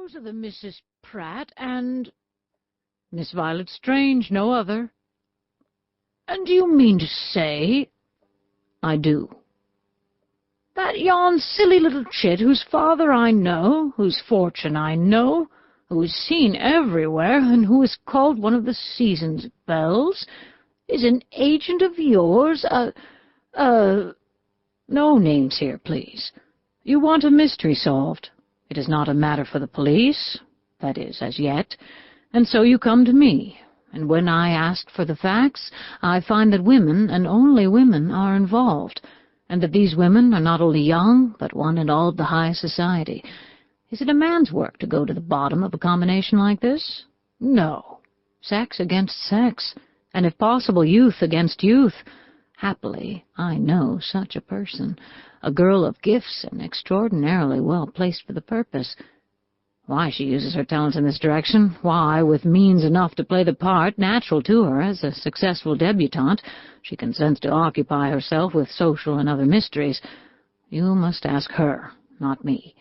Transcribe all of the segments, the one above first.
Those are the Mrs. Pratt and... Miss Violet Strange, no other. And do you mean to say... I do. That yon silly little chit whose father I know, whose fortune I know, who is seen everywhere, and who is called one of the season's belles, is an agent of yours, no names here, please. You want a mystery solved. It is not a matter for the police, that is, as yet, and so you come to me, and when I ask for the facts, I find that women, and only women, are involved, and that these women are not only young, but one and all of the high society. Is it a man's work to go to the bottom of a combination like this? No. Sex against sex, and if possible youth against youth. Happily, I know such a person, a girl of gifts and extraordinarily well placed for the purpose. Why she uses her talents in this direction, why, with means enough to play the part natural to her as a successful debutante, she consents to occupy herself with social and other mysteries, you must ask her, not me.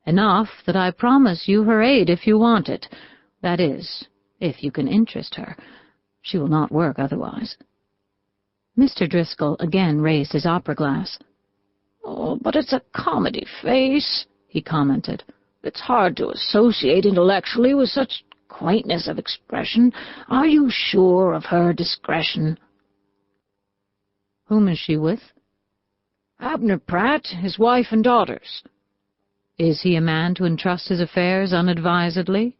Enough that I promise you her aid if you want it. That is, if you can interest her. She will not work otherwise. Mr. Driscoll again raised his opera glass. "Oh, but it's a comedy face," he commented. "It's hard to associate intellectually with such quaintness of expression. Are you sure of her discretion?" "Whom is she with?" "Abner Pratt, his wife and daughters." "Is he a man to entrust his affairs unadvisedly?"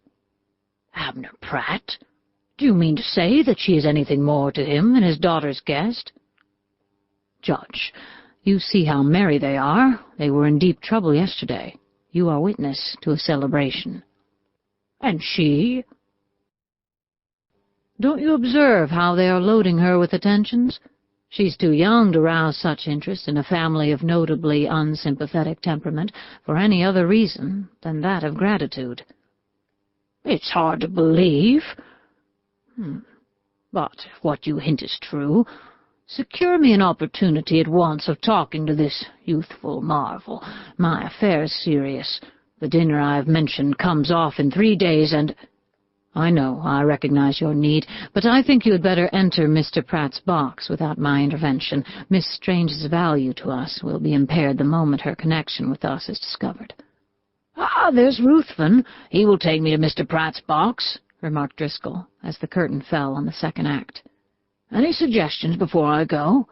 "Abner Pratt? Do you mean to say that she is anything more to him than his daughter's guest?" "Judge, you see how merry they are. They were in deep trouble yesterday. You are witness to a celebration." "And she?" "Don't you observe how they are loading her with attentions? She's too young to rouse such interest in a family of notably unsympathetic temperament for any other reason than that of gratitude." "It's hard to believe." "But if what you hint is true, secure me an opportunity at once of talking to this youthful marvel. My affair is serious. The dinner I have mentioned comes off in 3 days, and—" "I know, I recognize your need, but I think you had better enter Mr. Pratt's box without my intervention. Miss Strange's value to us will be impaired the moment her connection with us is discovered." "Ah, there's Ruthven. He will take me to Mr. Pratt's box," remarked Driscoll, as the curtain fell on the second act. "Any suggestions before I go?"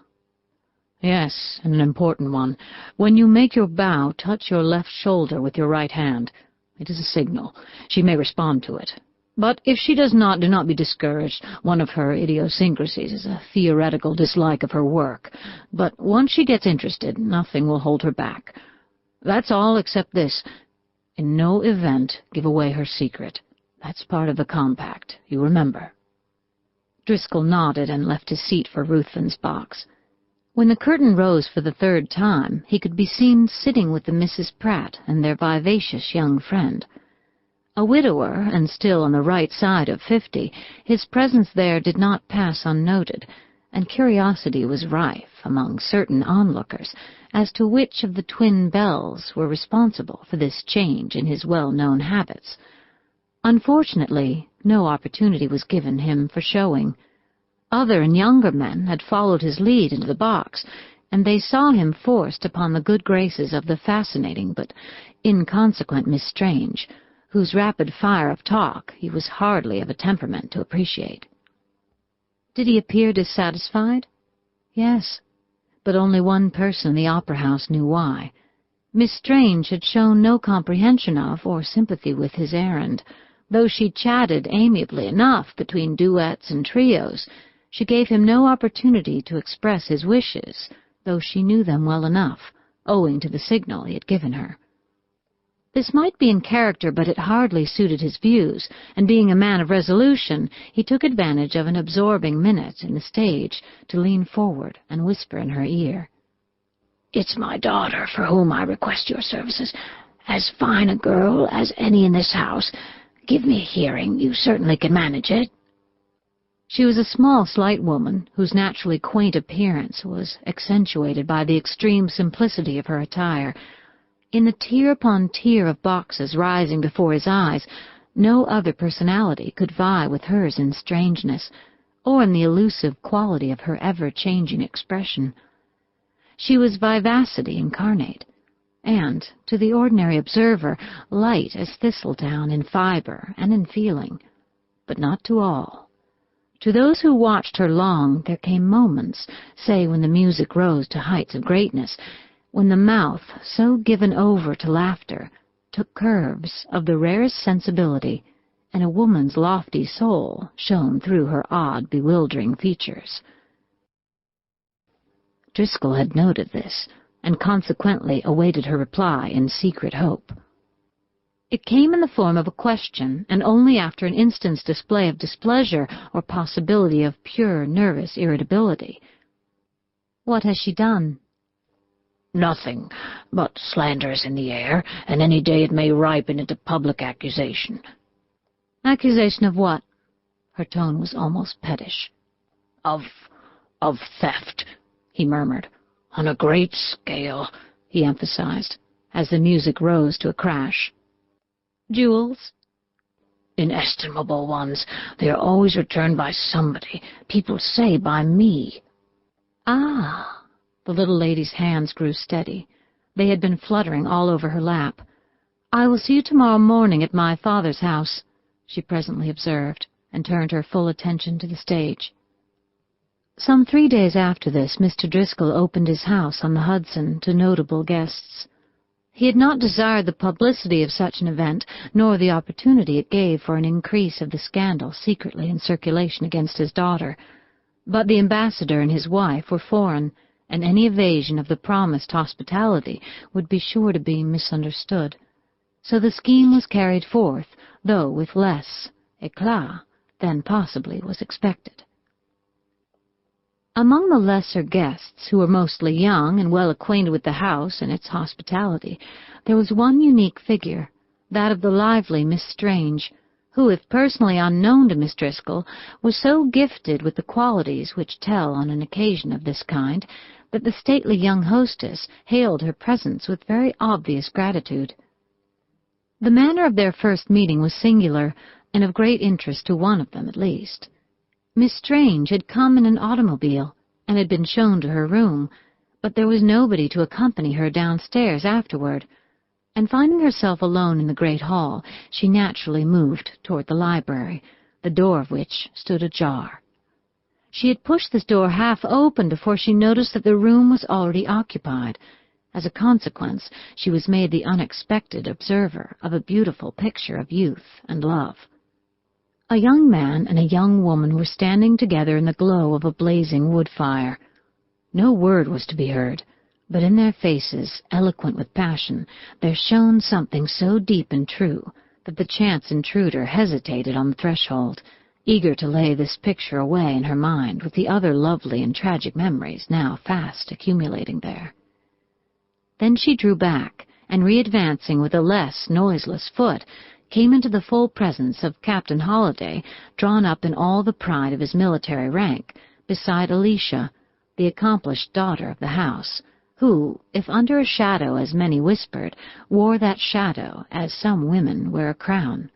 "Yes, and an important one. When you make your bow, touch your left shoulder with your right hand. It is a signal. She may respond to it. But if she does not, do not be discouraged. One of her idiosyncrasies is a theoretical dislike of her work. But once she gets interested, nothing will hold her back. That's all except this. In no event give away her secret. That's part of the compact, you remember." Driscoll nodded and left his seat for Ruthven's box. When the curtain rose for the third time, he could be seen sitting with the Mrs. Pratt and their vivacious young friend. A widower, and still on the right side of 50, his presence there did not pass unnoted, and curiosity was rife among certain onlookers as to which of the twin belles were responsible for this change in his well-known habits. Unfortunately, no opportunity was given him for showing. Other and younger men had followed his lead into the box, and they saw him forced upon the good graces of the fascinating but inconsequent Miss Strange, whose rapid fire of talk he was hardly of a temperament to appreciate. Did he appear dissatisfied? Yes, but only one person in the opera house knew why. Miss Strange had shown no comprehension of or sympathy with his errand. Though she chatted amiably enough between duets and trios, she gave him no opportunity to express his wishes, though she knew them well enough, owing to the signal he had given her. This might be in character, but it hardly suited his views, and being a man of resolution, he took advantage of an absorbing minute in the stage to lean forward and whisper in her ear. "It's my daughter for whom I request your services. As fine a girl as any in this house. Give me a hearing. You certainly can manage it." She was a small, slight woman, whose naturally quaint appearance was accentuated by the extreme simplicity of her attire. In the tier upon tier of boxes rising before his eyes, no other personality could vie with hers in strangeness, or in the elusive quality of her ever-changing expression. She was vivacity incarnate, and, to the ordinary observer, light as thistledown in fibre and in feeling, but not to all. To those who watched her long, there came moments, say when the music rose to heights of greatness, when the mouth, so given over to laughter, took curves of the rarest sensibility, and a woman's lofty soul shone through her odd, bewildering features. Driscoll had noted this, and consequently awaited her reply in secret hope. It came in the form of a question, and only after an instant's display of displeasure or possibility of pure nervous irritability. "What has she done?" "Nothing, but slanders in the air, and any day it may ripen into public accusation." "Accusation of what?" Her tone was almost pettish. Of theft," he murmured. "On a great scale," he emphasized, as the music rose to a crash. "Jewels?" "Inestimable ones. They are always returned by somebody. People say by me." "Ah!" The little lady's hands grew steady. They had been fluttering all over her lap. "I will see you tomorrow morning at my father's house," she presently observed, and turned her full attention to the stage. Some 3 days after this, Mr. Driscoll opened his house on the Hudson to notable guests. He had not desired the publicity of such an event, nor the opportunity it gave for an increase of the scandal secretly in circulation against his daughter. But the ambassador and his wife were foreign, and any evasion of the promised hospitality would be sure to be misunderstood. So the scheme was carried forth, though with less éclat than possibly was expected. Among the lesser guests, who were mostly young and well acquainted with the house and its hospitality, there was one unique figure, that of the lively Miss Strange, who, if personally unknown to Miss Driscoll, was so gifted with the qualities which tell on an occasion of this kind that the stately young hostess hailed her presence with very obvious gratitude. The manner of their first meeting was singular, and of great interest to one of them at least. Miss Strange had come in an automobile, and had been shown to her room, but there was nobody to accompany her downstairs afterward, and finding herself alone in the great hall, she naturally moved toward the library, the door of which stood ajar. She had pushed this door half open before she noticed that the room was already occupied. As a consequence, she was made the unexpected observer of a beautiful picture of youth and love. A young man and a young woman were standing together in the glow of a blazing wood fire. No word was to be heard, but in their faces, eloquent with passion, there shone something so deep and true that the chance intruder hesitated on the threshold, eager to lay this picture away in her mind with the other lovely and tragic memories now fast accumulating there. Then she drew back, and re-advancing with a less noiseless foot, came into the full presence of Captain Holliday, drawn up in all the pride of his military rank, beside Alicia, the accomplished daughter of the house, who, if under a shadow as many whispered, wore that shadow as some women wear a crown.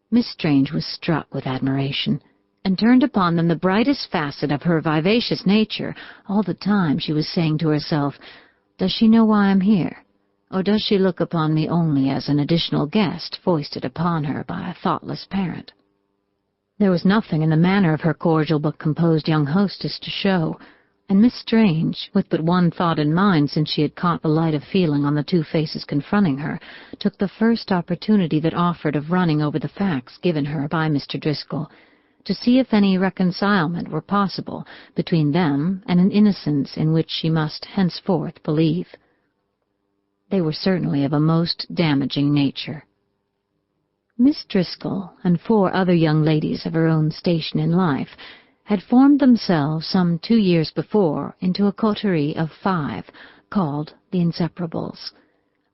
Miss Strange was struck with admiration, and turned upon them the brightest facet of her vivacious nature. All the time she was saying to herself, "Does she know why I'm here? Or does she look upon me only as an additional guest foisted upon her by a thoughtless parent?" There was nothing in the manner of her cordial but composed young hostess to show, and Miss Strange, with but one thought in mind since she had caught the light of feeling on the two faces confronting her, took the first opportunity that offered of running over the facts given her by Mr. Driscoll, to see if any reconcilement were possible between them and an innocence in which she must henceforth believe. They were certainly of a most damaging nature. Miss Driscoll and 4 other young ladies of her own station in life had formed themselves some 2 years before into a coterie of 5 called the Inseparables.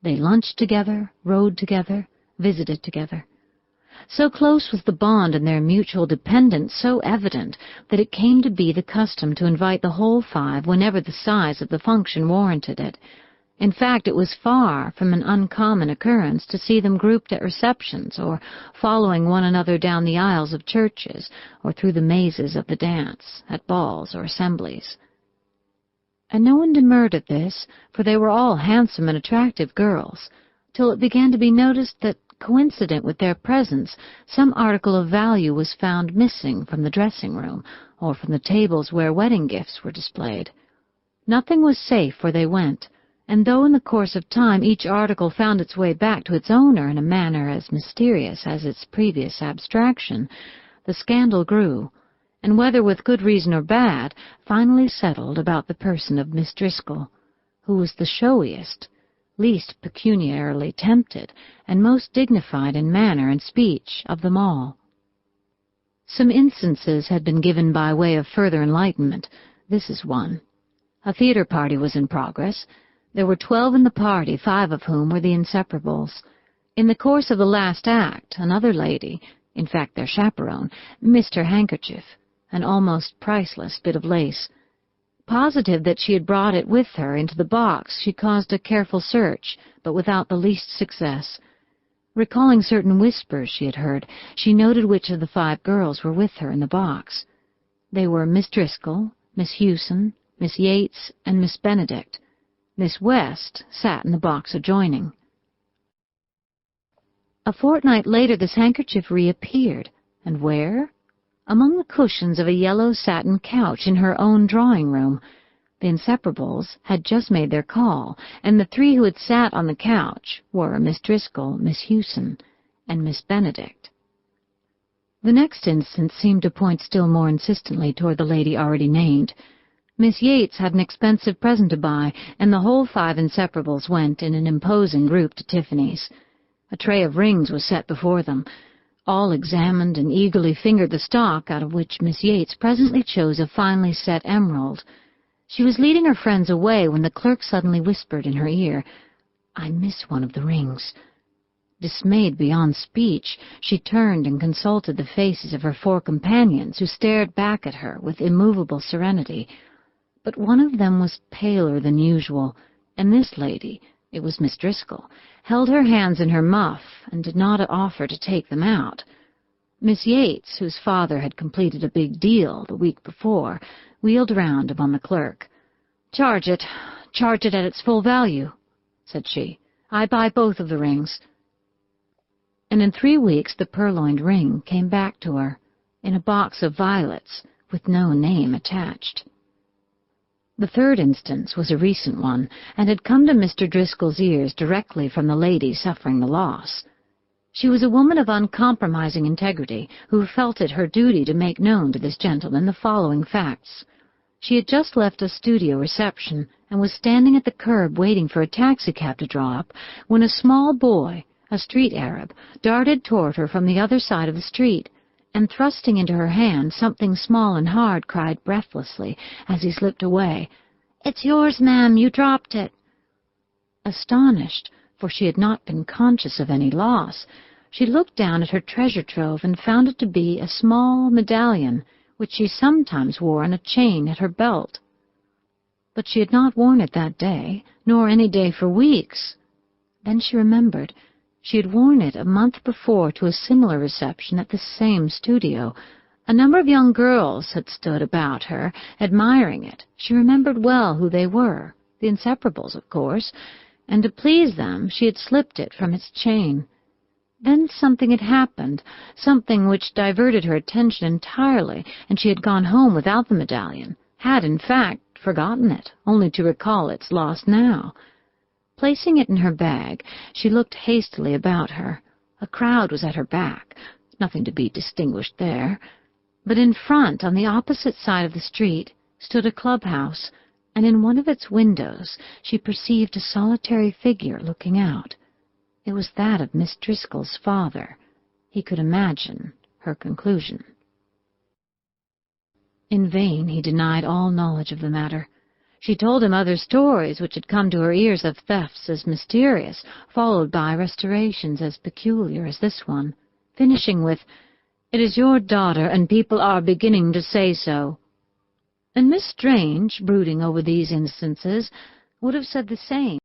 They lunched together, rode together, visited together. So close was the bond and their mutual dependence so evident that it came to be the custom to invite the whole 5 whenever the size of the function warranted it, In fact, it was far from an uncommon occurrence to see them grouped at receptions, or following one another down the aisles of churches, or through the mazes of the dance, at balls or assemblies. And no one demurred at this, for they were all handsome and attractive girls, till it began to be noticed that, coincident with their presence, some article of value was found missing from the dressing-room, or from the tables where wedding gifts were displayed. Nothing was safe where they went, and though in the course of time each article found its way back to its owner in a manner as mysterious as its previous abstraction, the scandal grew, and whether with good reason or bad, finally settled about the person of Miss Driscoll, who was the showiest, least pecuniarily tempted, and most dignified in manner and speech of them all. Some instances had been given by way of further enlightenment. This is one. A theater party was in progress. There were 12 in the party, 5 of whom were the inseparables. In the course of the last act, another lady, in fact their chaperone, missed her handkerchief, an almost priceless bit of lace. Positive that she had brought it with her into the box, she caused a careful search, but without the least success. Recalling certain whispers she had heard, she noted which of the 5 girls were with her in the box. They were Miss Driscoll, Miss Hewson, Miss Yates, and Miss Benedict. Miss West sat in the box adjoining. A fortnight later this handkerchief reappeared, and where? Among the cushions of a yellow satin couch in her own drawing-room. The inseparables had just made their call, and the 3 who had sat on the couch were Miss Driscoll, Miss Hewson, and Miss Benedict. The next instance seemed to point still more insistently toward the lady already named. Miss Yates had an expensive present to buy, and the whole 5 inseparables went in an imposing group to Tiffany's. A tray of rings was set before them. All examined and eagerly fingered the stock, out of which Miss Yates presently chose a finely set emerald. She was leading her friends away when the clerk suddenly whispered in her ear, "I miss one of the rings." Dismayed beyond speech, she turned and consulted the faces of her 4 companions, who stared back at her with immovable serenity. But one of them was paler than usual, and this lady, it was Miss Driscoll, held her hands in her muff and did not offer to take them out. Miss Yates, whose father had completed a big deal the week before, wheeled round upon the clerk. Charge it at its full value," said she. "I buy both of the rings." And in 3 weeks the purloined ring came back to her, in a box of violets, with no name attached. The third instance was a recent one, and had come to Mr. Driscoll's ears directly from the lady suffering the loss. She was a woman of uncompromising integrity, who felt it her duty to make known to this gentleman the following facts. She had just left a studio reception, and was standing at the curb waiting for a taxicab to draw up, when a small boy, a street Arab, darted toward her from the other side of the street, and thrusting into her hand something small and hard, cried breathlessly, as he slipped away, "It's yours, ma'am, you dropped it." Astonished, for she had not been conscious of any loss, she looked down at her treasure trove and found it to be a small medallion, which she sometimes wore on a chain at her belt. But she had not worn it that day, nor any day for weeks. Then she remembered. She had worn it a month before to a similar reception at the same studio. A number of young girls had stood about her, admiring it. She remembered well who they were, the inseparables, of course, and to please them she had slipped it from its chain. Then something had happened, something which diverted her attention entirely, and she had gone home without the medallion, had, in fact, forgotten it, only to recall its loss now. Placing it in her bag, she looked hastily about her. A crowd was at her back, nothing to be distinguished there. But in front, on the opposite side of the street, stood a clubhouse, and in one of its windows she perceived a solitary figure looking out. It was that of Miss Driscoll's father. He could imagine her conclusion. In vain he denied all knowledge of the matter. She told him other stories which had come to her ears of thefts as mysterious, followed by restorations as peculiar as this one, finishing with, "It is your daughter, and people are beginning to say so." And Miss Strange, brooding over these instances, would have said the same.